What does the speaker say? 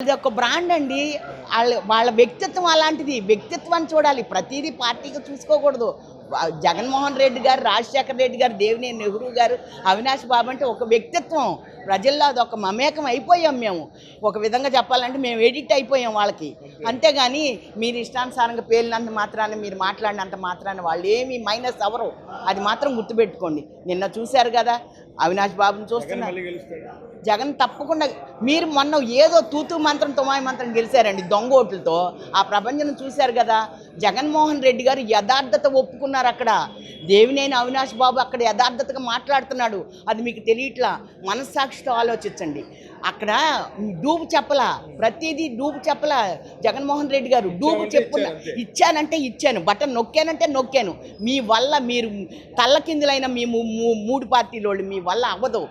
ఇది ఒక బ్రాండ్ అండి. వాళ్ళ వ్యక్తిత్వం అలాంటిది. వ్యక్తిత్వాన్ని చూడాలి, ప్రతిదీ పార్టీగా చూసుకోకూడదు. జగన్మోహన్ రెడ్డి గారు, రాజశేఖర రెడ్డి గారు, దేవినేని నెహ్రూ గారు, అవినాష్ బాబు అంటే ఒక వ్యక్తిత్వం. ప్రజల్లో అదొక మమేకం అయిపోయాం మేము. ఒక విధంగా చెప్పాలంటే మేము ఎడిట్ అయిపోయాం వాళ్ళకి. అంతేగాని మీరు ఇష్టానుసారంగా పేలినంత మాత్రాన్ని, మీరు మాట్లాడినంత మాత్రాన్ని వాళ్ళు ఏమీ మైనస్ అవ్వరు. అది మాత్రం గుర్తుపెట్టుకోండి. నిన్న చూశారు కదా అవినాష్ బాబుని చూస్తున్నారు. జగన్ తప్పకుండా. మీరు మొన్న ఏదో తూతు మంత్రం తుమాయి మంత్రం గెలిచారండి దొంగ ఓట్లతో. ఆ ప్రపంచం చూశారు కదా. జగన్మోహన్ రెడ్డి గారు యథార్థత ఒప్పుకున్నారు అక్కడ. దేవినేని అవినాష్ బాబు అక్కడ యథార్థతగా మాట్లాడుతున్నాడు. అది మీకు తెలియట్లా. మనస్సాక్షితో ఆలోచించండి. అక్కడ డూబు చెప్పలా, ప్రతిదీ డూబు చెప్పలా జగన్మోహన్ రెడ్డి గారు. డూబు చెప్పులా, ఇచ్చానంటే ఇచ్చాను, బటన్ నొక్కానంటే నొక్కాను. మీ వల్ల మీరు తల్లకిందులైన మీ మూడు పార్టీలోళ్ళు మీ వల్ల అవ్వదు.